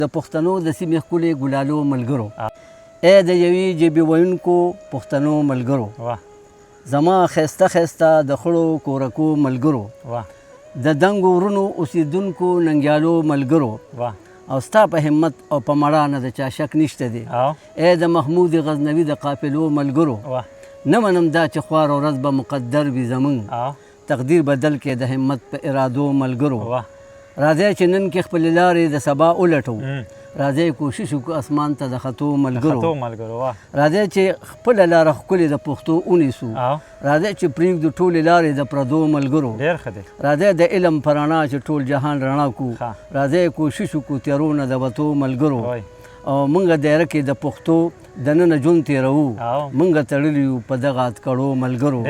د پښتنو د سیمې ښکلي ګلالو ملګرو ای د یوې ژبې ویونکو پښتنو ملګرو زما ښایسته ښایسته د خړو کورکو ملګرو د دنګو ورونو اوسېدونکو ننګیالو ملګرو او ستا په همت او په مړانه د چا شک نشته دی ای د محمود غزنوي د قافلو ملګرو نه منم دا چې خوار ورځ به مقدر وي زمونږ تقدیر بدل کې د همت په ارادو ملګرو راځئ چې نن کې خپلې لارې د سبا ولټو راځئ کوشش وکړو اسمان ته د خطو ملګرو راځئ چې خپله لاره ښکلې د پښتو ونیسو راځئ چې پرېږدو ټولې لارې د پردو ملګرو راځئ د علم په رڼا چې ټول جهان رڼا کړو راځئ کوشش وکړو تیارو نه د وتو ملګرو او موږ دایره کې د پښتو دننه ژوند تېروو موږ تړلي یو په دغه اتکړو ملګرو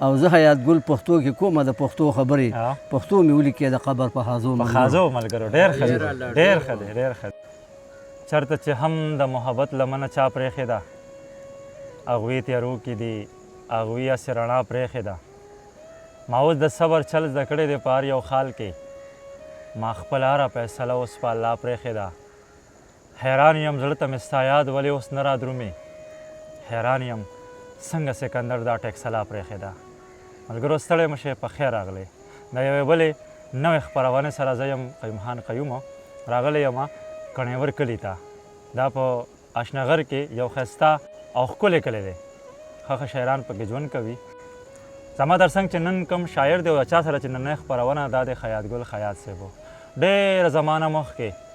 او زه حیات ګل پښتو کې کومه د پښتو خبرې پښتو مې ولیکې د قبر په خازو ملګرو ډېر ښه دی ډېر ښه دی ډېر ښه دی چېرته چې هم د محبت لمنه چا پرېښې ده هغوی تیارو کې دي هغوی هسې رڼا پرېښې ده ما اوس د صبر چل زده کړی دی په هر یو خال کې ما خپل هره فیصله اوس په الله پرېښې ده حیران یم زړه ته مې ستا یاد ولې اوس نه رادرومې حیران یم څنګه سکندر دا ټیکسلا پرېښې ده ملګرو ستړی مه شئ په خیر راغلی د یوې بلې نوې خپرونې سره زه یم قیوم خان قیوم راغلی یم کڼېور کلي ته دا په اشنغر کې یو ښایسته او ښکلی کلی دی ښه ښه شاعران پکې ژوند کوي زما در څنګ چې نن کوم شاعر دی او چا سره چې نننۍ خپرونه دا د خیاط ګل خیاط صاحب و ډېره زمانه مخکې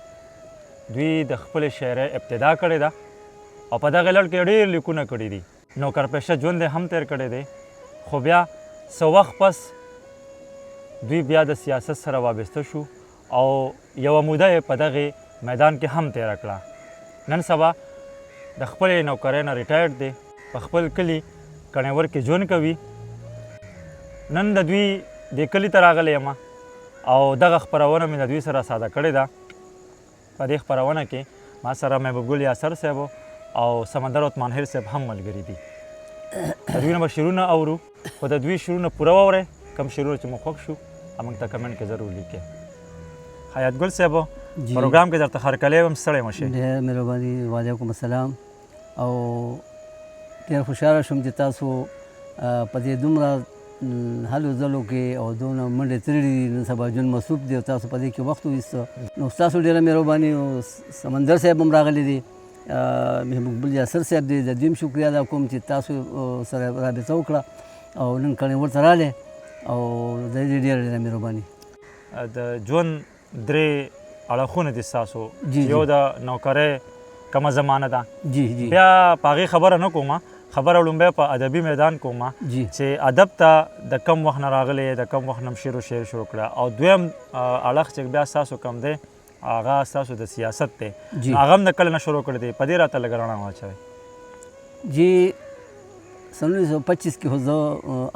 دوی د خپلې شاعرۍ ابتدا کړې ده او په دغه لړ کې ډېر لیکونه کړي دي نوکرپېشه ژوند یې هم تېر کړی دی خو بیا څه وخت پس دوی بیا د سیاست سره وابسته شو او یوه موده یې په دغې میدان کې هم تېره کړه نن سبا د خپلې نوکرۍ نه ریټایرډ دی په خپل کلي کڼېور کې ژوند کوي نن د دوی دې کلي ته راغلی یم او دغه خپرونه مې د دوی سره ساده کړې ده په دې خپرونه کې ما سره محبوب ګل یاسر صاحب او سمندر عثمان هیر صاحب هم ملګري دي د دوی نه به شعرونه اورو خو د دوی شعرونه پوره واورئ کوم شعرونه چې مو خوښ شو موږ ته کمنټ کې ضرور لیکئ حیات ګل صاحب پروګرام کې درته هرکلی یم ستړی مه شئ ډېر مهرباني وعلیکم السلام او ډېر خوشحاله شوم چې تاسو په دې دومره هلو ځلو کې او دونه منډې تړلې دي نن سبا ژوند مصروف دی او تاسو په دې کې وخت وایسته نو ستاسو ډېره مهرباني او سمندر صاحب هم راغلی دی محبوب ګل یاسر صاحب دی د دوی هم شکریه ادا کوم چې تاسو سره رابطه وکړه او نن کڼېور ته راغلی او د دې ډېره ډېره مهرباني د ژوند درې اړخونه دي ستاسو یو د نوکرۍ کمه زمانه ده بیا په هغې خبره نه کومه خبره لومبی په ادبي میدان کومه چې ادب ته د کم وخت نه راغلی د کم وخت نه شعر و شعر شروع کړه او دویم اړخ چې بیا ستاسو کم دی هغه ستاسو د سیاست دی هغه هم د کله نه شروع کړی دی په دې راته لږ رڼا واچوئ جی سن 1925 کې خو زه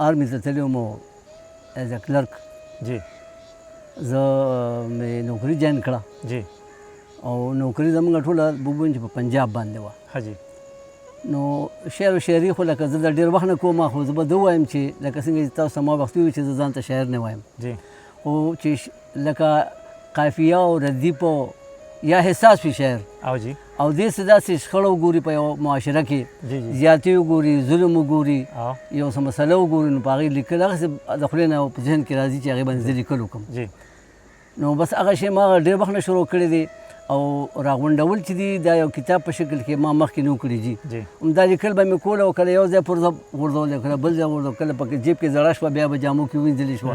آرمي ته تللی وم ایز ا کلرک جی زه مې نوکري جاین کړه جی او نوکري زموږ ټوله بوبون چې په پنجاب باندې وه ښه جی نو شعر و شاعري خو لکه زه د ډېر وخت نه کوم خو زه به ده ووایم چې لکه څنګه چې تاسو ته ما وخت وویل چې زه ځان ته شاعر نه وایم خو چې لکه قافیه او ردیف یا حساس وي شاعر او جی او دې څه داسې شخړه وګوري په یو معاشره کې زیاتي وګوري ظلم وګوري یو څه مسله وګوري نو په هغې لیکل هغسې د خولې نه په ذهن کې راځي چې هغې باندې زه لیکل وکړم نو بس هغه شی ما ډېر وخت نه شروع کړی دی او راغونډول چې دي دا یو کتاب په شکل کې ما مخکې نه و کړي جي همدا لیکل به مې کول او کله یو ځای پر ځای غورځول کله بل ځای غورځول کله پکې جیب کې زړه شوه بیا به جامو کې وینځلې شوه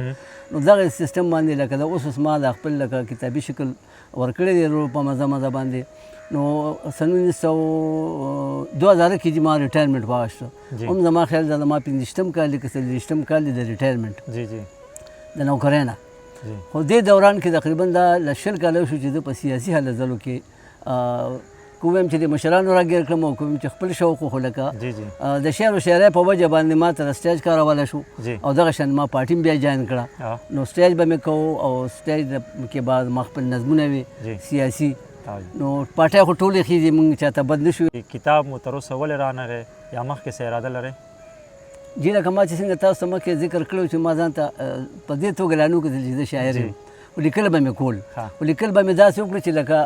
نو دغه سیستم باندې لکه د اوس ما د خپل لکه کتابي شکل ورکړی دی په مزه مزه باندې نو سن 2000 کې چې ما ریټایرمنټ واخیسته هم زما خیال دا ما 15 کال کې 30 کال د ریټایرمنټ د نوکرۍ نه خو دې دوران کې تقریبا دا له 20 کاله شو چې زه په سیاسي هلو ځلو کې کوم چې د مشرانو راګیر کړم او کوم چې خپل شوق خو لکه د شعر و شاعرۍ په وجه باندې ما ته سټیج کارولی شو او دغه شان ما پارټي بیا جاین کړه نو سټیج به مې کوو او سټیج کې بعد ما خپل نظمونه وي سیاسي نو پارټۍ خو ټولې ښې دي موږ چاته بد نه شو کتاب مو تر اوسه ولې رانغی یا مخکې څه اراده لرئ جی لکه ما چې څنګه تاسو ته مخکې ذکر کړی چې ما ځان ته په دې توګه لا نه وکتل چې زه شاعر یم خو لیکل به مې کول خو لیکل به مې داسې وکړو چې لکه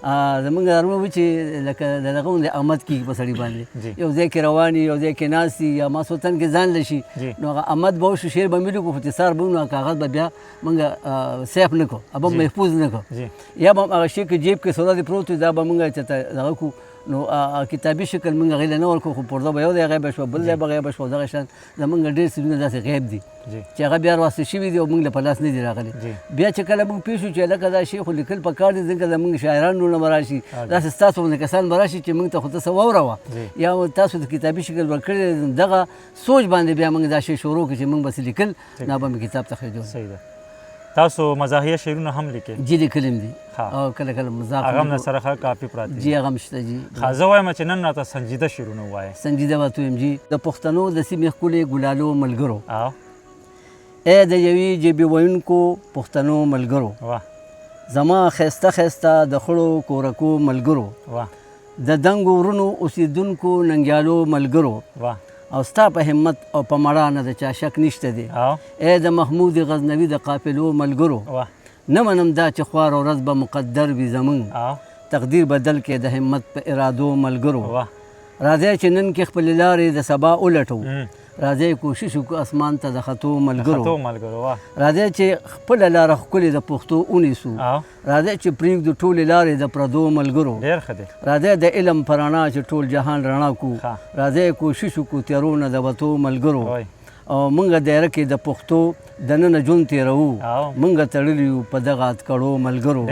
زمونږ دارونه وي چې لکه د دغه غوندې امد کېږي په سړي باندې یو ځای کې روان یو ځای کې ناست یا ماسوتن کې ځان لشي نو هغه امد به وشو شعر به مې لیکو خو اختصار به نو کاغذ به بیا موږ سیف نه کړو ابه محفوظ نه کړو یا به هغه شی کې جیب کې سودا دې پروت وي دا به موږ چېرته دغه کړو نو کتابي شکل موږ هغې له نه ورکړو خو پرده به یو ځای غیبه شوه بل ځای به غیبه شوه دغه شیان زموږ ډېر څیزونه داسې غیب دي چې هغه بیا راوسته شوي دي او موږ له په لاس نه دي راغلي بیا چې کله موږ پوه شو چې لکه دا شی خو لیکل پکار دي ځکه زموږ شاعران نه به راشي داسې ستاسو غوندې کسان به راشي چې موږ ته خو ته څه واوروه یا تاسو د کتابي شکل ورکړی دغه سوچ باندې بیا موږ دا شی شروع کړو چې موږ بس لیکل نه به مې کتاب ته خېږو تاسو مزاحیه شعرونه هم لیکئ جی لیکلي دي او کله کله مزاح هغه هم سره ښه کافي پراته جی هغه هم شته جی زه وایم چې نن راته سنجیده شعرونه ووایئ سنجیده به ویم جی د پښتنو د سیمې ښکلې ګلالو ملګرو ای د یوې ژبې ویونکو پښتنو ملګرو زما ښایسته ښایسته د خړو کورکو ملګرو د دنګو ورونو اوسېدونکو ننګیالو ملګرو او ستا په همت او په مړانه د چا شک نشته دی ای د محمود غزنوي د قافلو ملګرو نه منم دا چې خوار ورځ به مقدر وي زمونږ تقدیر بدل کې د همت په ارادو ملګرو راځئ چې نن کې خپلې لارې د سبا ولټو راځئ کوشش وکړو اسمان ته د خطو ملګرو راځئ چې خپله لاره ښکلې د پښتو ونیسو راځئ چې پرېږدو ټولې لارې د پردو ملګرو راځئ د علم په رڼا چې ټول جهان رڼا کړو راځئ کوشش وکړو تیارو نه د وتو ملګرو او موږ دایره کې د پښتو دننه ژوند تېروو موږ تړلي یو په دغه اتکړو ملګرو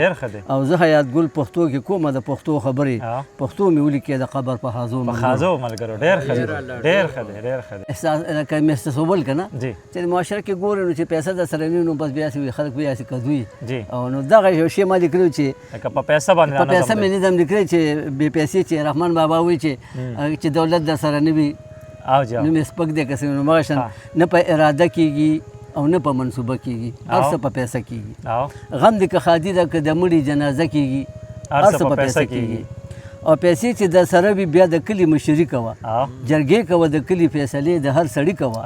او زه حیات ګل پښتو کې کومه د پښتو خبرې پښتو مې ولیکې د قبر په حاضو ملګرو ډېر ښه احساس لکه محسوسول که نه چې معاشره کې ګورې نو چې پیسه درسره نه نو بس بیا سې خلک بیا سې کدوي او نو دغه یو شی ما لیکلی چې په پیسه مې نظم لیکلی چې بې پیسې چې رحمان بابا وایي چې دولت درسره نه وي نو مې سپک دی که څه نو مغه شان نه په اراده کېږي او نه په منصوبه کېږي هر څه په پیسه کېږي غم دې که ښادي ده که د مړي جنازه کېږي هر څه په پیسه کېږي او پیسې چې در سره وي بیا د کلي مشري کوه جرګې کوه د کلي فیصلې د هر سړي کوه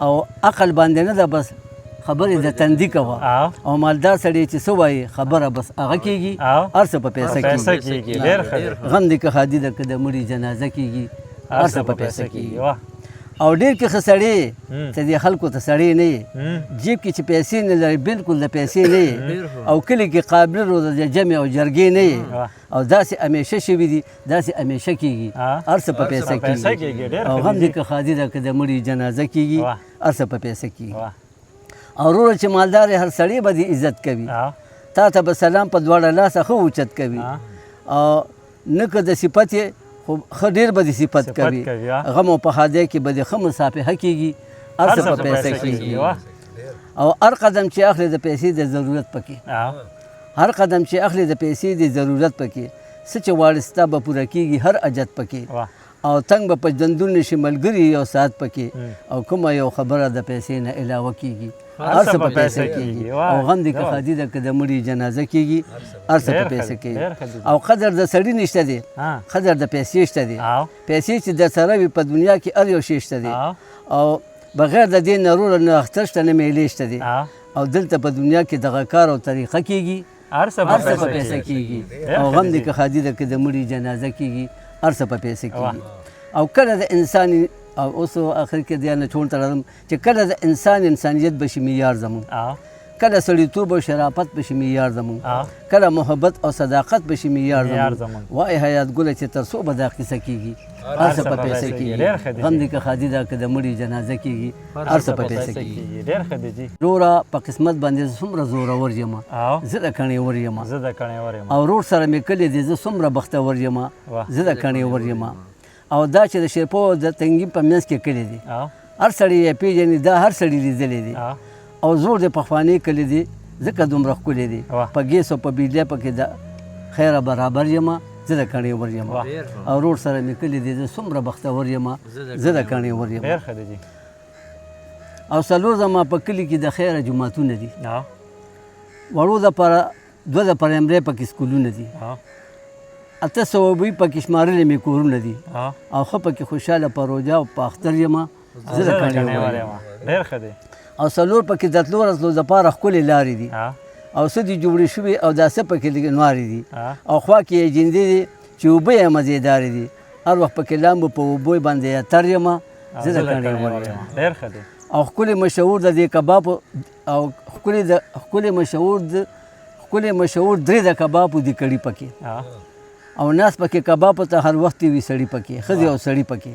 او عقل باندې نه ده بس خبرې د تندي کوه او مالدار سړی چې څه وایي خبره بس هغه کېږي هر څه په پیسه کېږي غم دې که ښادي ده که د مړي جنازه کېږي هر څه په پیسه کېږي او ډېر کې ښه سړی چې دې خلکو ته سړی نه یې جیب کې چې پیسې نه لري بالکل د پیسې نه یې او کلي کې قابل رو د جمع او جرګې نه یې او داسې همیشه شوي دي داسې همیشه کېږي هر څه په پیسه کېږي او غم دې که ښادي ده که د مړي جنازه کېږي هر څه په پیسه کېږي او وروره چې مالدار هر سړی به دې عزت کوي تا ته به سلام په دواړه لاسه ښه اوچت کوي او نه که د صفت یې خو ښه ډېر به دې صفت کوي غم او په ښادۍ کې به دې ښه مصافحه کېږي هر څه په پیسه کېږي او هر قدم چې اخلي د پیسې د ضرورت پکې هر قدم چې اخلي د پیسې د ضرورت پکې څه چې غواړې ستا به پوره کېږي هر اجت پکې او تنګ به په ژوندون نشي ملګري یو ساعت پکې او کومه یو خبره د پیسې نه علاوه کېږي هر څه په پیسه کېږي او غم دې که ښادي ده که د مړي جنازه کېږي هر څه په پیسه کېږي او قدر د سړي نشته دی قدر د پیسې شته دی پیسې چې در سره وي په دنیا کې هر یو شی شته دی او بغیر د دې نه روره نه اختر شته نه میلې شته دی او دلته په دنیا کې دغه کار او طریقه کېږي هر څه په پیسه کېږي او غم دې که ښادي ده که د مړي جنازه کېږي هر څه په پیسه کېږي او کله د انسان او اوس آخر کې دې نه چون ته راځم چې کله د انسان انسانیت بشي معیار زمون کله سړیتوب او شرافت بشي معیار زمون کله محبت او صداقت بشي معیار زمون وای حیات ګله چې تر څو به دا قصه کېږي هر څه په پیسه کېږي غم دې که ښادي ده که د مړي جنازه کېږي هر څه په پیسه کېږي وروره په قسمت باندې څومره زورور یم زه د کڼې ور یم او ورور سره مې کلی دی زه څومره بختور یم زه د کڼې ور یم او دا چې د شیرپو د تنګي په منځ کې کلی دی هر سړی یې پېژني دا هر سړي لیدلی دی او زور د پخواني کلی دی ځکه دومره ښکلی دی په ګیس او په بجلی پکې د خیره برابر یم زه د کڼې ور یم او ورور سره مې کلی دی زه څومره بختور یم زه د کڼې ور یم او څلور زما په کلي کې د خیره جوماتونه دي وړو دپاره دوه د پرایمرۍ پکې سکولونه دي 800 پکې شمارلې مې کورونه دي او ښه پکې خوشحاله په روژه او په اختر یم زه د کڼې ور یم او څلور پکې د تلو راتلو دپاره ښکلې لارې دي او څه دي جوړې شوي او دا څه پکې لږ نوارې دي او خوا کې یې جندې دي چې اوبه یې مزېدارې دي هر وخت پکې لامبو په اوبو باندې اتر یم زه د کڼې ور یم ډېر ښه دی او ښکلی مشهور د دې کبابو او ښکلی مشهور درې د کبابو دي کړي پکې او ناس پکې کبابو ته هر وخت وي سړي پکې ښځې او سړي پکې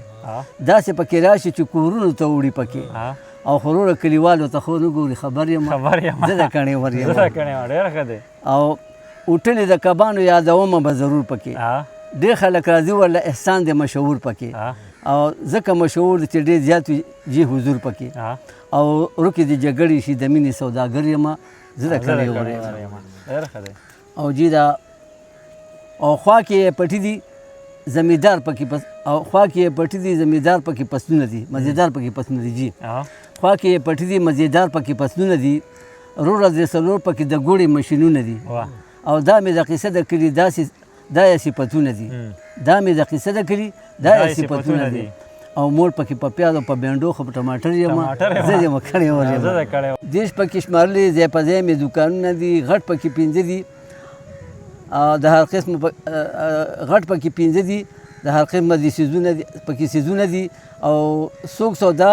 داسې پکې راشي چې کورونو ته وړي پکې او خروره کلیوالو ته خو نه ګوري خبر یم زه د کڼې ور یم ډېر ښه دی او هوټلې د کبانو یادومه به ضرور پکې ډېر خلک راځي ورله احسان دی مشهور پکې او ځکه مشهور دی چې ډېر زیات جي حضور پکې او رکې د جګړې شي د مینې سوداګر یم زه د کڼې ور یم ډېر ښه دی او جي دا او خوا کې یې پټي دي زمیندار پکې او خوا کې یې پټي دي زمیندار پکې پسونه دي مزېدار پکې پسونه دي جي خوا کې یې پټي دي مزېدار پکې پسونه دي روره درې څلور پکې د ګوړې مشینونه دي او دا مې د قصه د کلي دا یې صفتونه دي دا مې د قصه د کلي دا یې صفتونه دي او مور پکې په پیاز او په بینډو خو په ټماټر یم زه یم کڼې ور یم دیش پکې شمارلې ځای په ځای مې دوکانونه دي غټ پکې پنځه دي د هر قسم غټ پکې پنځه دي د هر قسمه دي پکې سیزونه دي او څوک سودا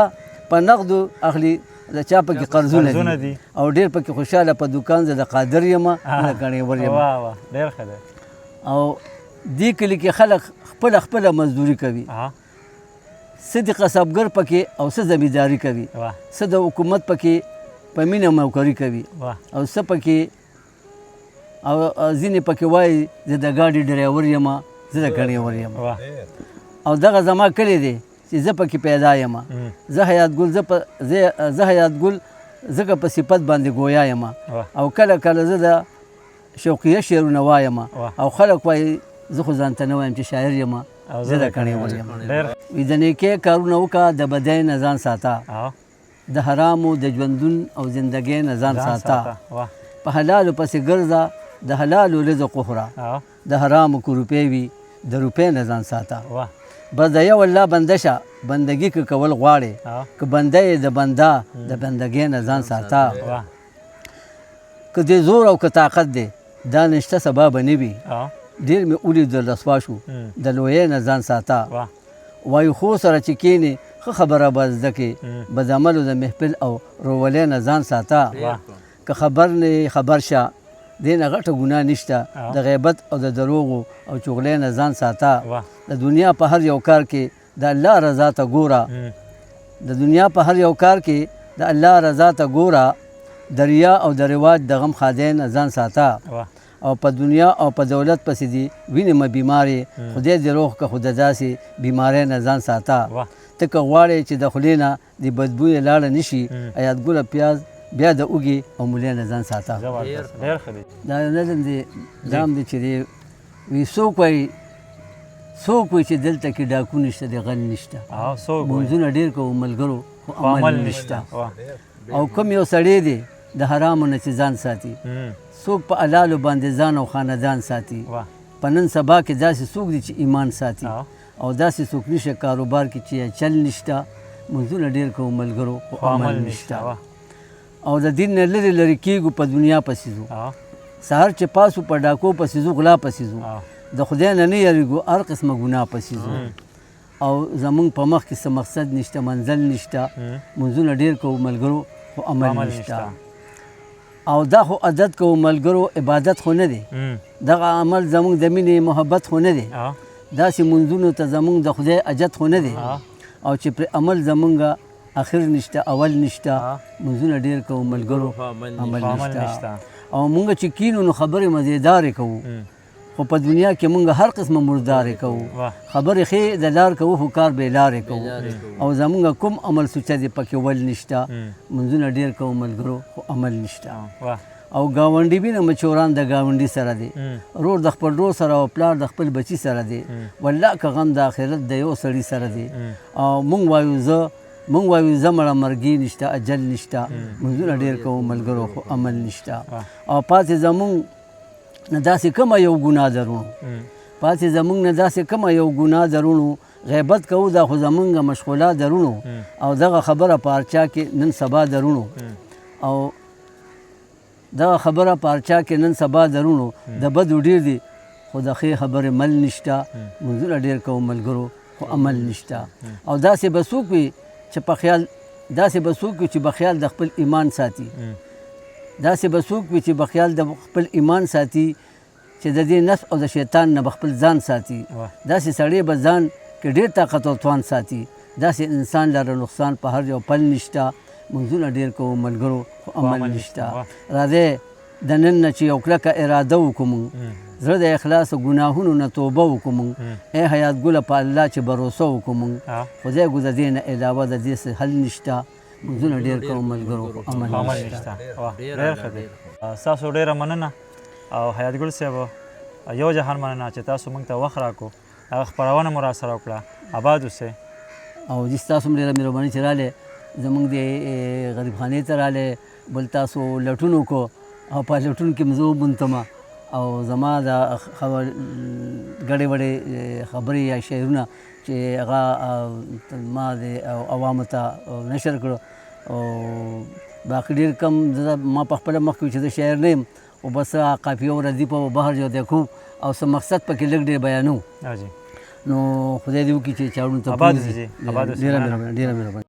په نغدو اخلي د چا پکې قرضونه دي او ډېر پکې خوشحاله په دوکان زه د قادر یم د کڼې ور یم ډېر ښه دی او دې کلي کې خلک خپله مزدوري کوي څه د قصبګر پکې او څه زمینداري کوي څه د حکومت پکې په مینه موکري کوي او څه پکې او ځینې پکې وایي زه د ګاډي ډرایور یم زه د کڼې ور یم او دغه زما کلی دی چې زه پکې پیدا یم زه حیات ګل ځکه په صفت باندې ګویا یم او کله کله زه د شوقیه شعرونه وایم او خلک وایي زه خو ځان ته نه وایم چې شاعر یم زه د کڼې ور یم وي د نیکۍ کارونه وکړه د بدۍ نه ځان ساته د حرامو د ژوندون او زندګۍ نه ځان ساته په حلالو پسې ګرځه د حلالو رزق وخوره د حرامو که روپۍ وي د روپۍ نه ځان ساته بس د یو الله بنده شه بندګي که کول غواړې که بنده یې د بنده د بندګۍ نه ځان ساته که دې زور او که طاقت دی دا نشته سبا به نه وي ډېر مې ولیدل رسوا شو د لویۍ نه ځان ساته وایي خو سره چې کښېنې ښه خبره به زده کړې بدعملو د محفل او روولۍ نه ځان ساته که خبر نه خبر شه دې نه غټه ګناه نشته د غیبت او د دروغو او چغلۍ نه ځان ساته د دنیا په هر یو کار کې د الله رضا ته ګوره د دنیا په هر یو کار کې د الله رضا ته ګوره د ریا او د رواج د غم خادۍ نه ځان ساته او په دنیا او په دولت پسې دي وینمه بیمارې خدای دې روغ که خو د داسې بیمارۍ نه ځان ساته ته که غواړې چې د خولې نه د بدبویې لاړه نه شي حیات ګله پیاز بیا د اوږې او مولۍ نه ځان ساته دا نظم دی دام دی چې دی وي څوک وایي چې دلته کې ډاکو نشته د غل نشته منځونه ډېر کوو ملګرو خو عمل نشته او کوم یو سړی دی د حرامو نه چې ځان ساتي څوک په حلالو باندې ځان او خاندان ساتي په نن سبا کې داسې څوک دی چې ایمان ساتي او داسې څوک نشه کاروبار کې چې چل نشته منځونه ډېر کوو ملګرو خو عمل نشته او د دین نه لرې کېږو په دنیا پسې ځو سهار چې پاسو په ډاکو پسې ځو غلا پسې ځو د خدای نه یریږو هر قسمه ګناه پسې ځو او زمونږ په مخ کې څه مقصد نشته منزل نشته منځونه ډېر کوو ملګرو خو عمل نشته او دا خو عادت کوو ملګرو عبادت خو نه دی دغه عمل زمونږ د مینې محبت خو نه دی داسې منځونو ته زمونږ د خدای اجت خو نه دی او چې پرې عمل زمونږ اخر نشته اول نشته منځونه ډېر کوو ملګرو عمل نشته او مونږ چې کینو نو خبرې مزېدارې کوو خو په دنیا کې مونږ هر قسمه مردارې کوو خبرې ښې د لار کوو خو کار بې لارې کوو او زمونږ کوم عمل سوچه دی پکې ول نشته منځونه ډېر کوو ملګرو خو عمل نشته او ګاونډي وینه مچوران د ګاونډي سره دی رور د خپل رور سره او پلار د خپل بچي سره دی والله که غم د آخرت د یو سړي سره دی او مونږ وایو زه مړه مرګي نشته اجل نشته منځونه ډېر کوو ملګرو خو عمل نشته او پاتې زمونږ نه داسې کومه یو ګناه درونو غیبت کوو دا خو زمونږ مشغوله درونو او دغه خبره په هر چا کې نن سبا درونو او دغه خبره پارچا کې نن سبا درونو د بدو ډېر دي خو د ښې خبرې مل نشته منځونه ډېر کوو ملګرو خو عمل نشته او داسې به څوک وي چې په خیال داسې به څوک وي چې په خیال د خپل ایمان ساتي داسې به څوک وي چې په خیال د خپل ایمان ساتي چې د دې نفس او د شیطان نه به خپل ځان ساتي داسې سړی به ځان کې ډېر طاقت او توان ساتي داسې انسان لره نقصان په هر یو پل نشته منځونه ډېر کوو ملګرو خو عمل نشته راځئ د نن نه چې یو کلکه اراده وکړو موږ زړه د اخلاص ګناهونو نه توبه وکړو موږ ای حیات ګله په الله چې بروسه وکړو موږ خدای ګو د دې نه علاوه د دې څه حل نشته منځونه ډېر کوو ملګرو عمل نشته ډېر ښه دی ستاسو ډېره مننه او حیات ګل صاحب یو جهان مننه چې تاسو موږ ته وخت راکړو هغه خپرونه مو راسره وکړه آباد اوسئ او جی ستاسو هم ډېره مهرباني چې راغلی زموږ د غریب خانې ته راغلی بل تاسو لټون وکړو او په لټون کې م زه وبونتمه او زما د ګډې وډې خبرې یا شعرونه چې هغه ما د عوامو ته نشر کړو او باقي ډېر کم ما په خپله مخکې چې زه شاعر نه یم او بس قافیه او ردیف او بهر جو دی کوم او څه مقصد پکې لږ ډېر بیانوم نو خدای دې وکړي چې چاړو ته ډېره مهرباني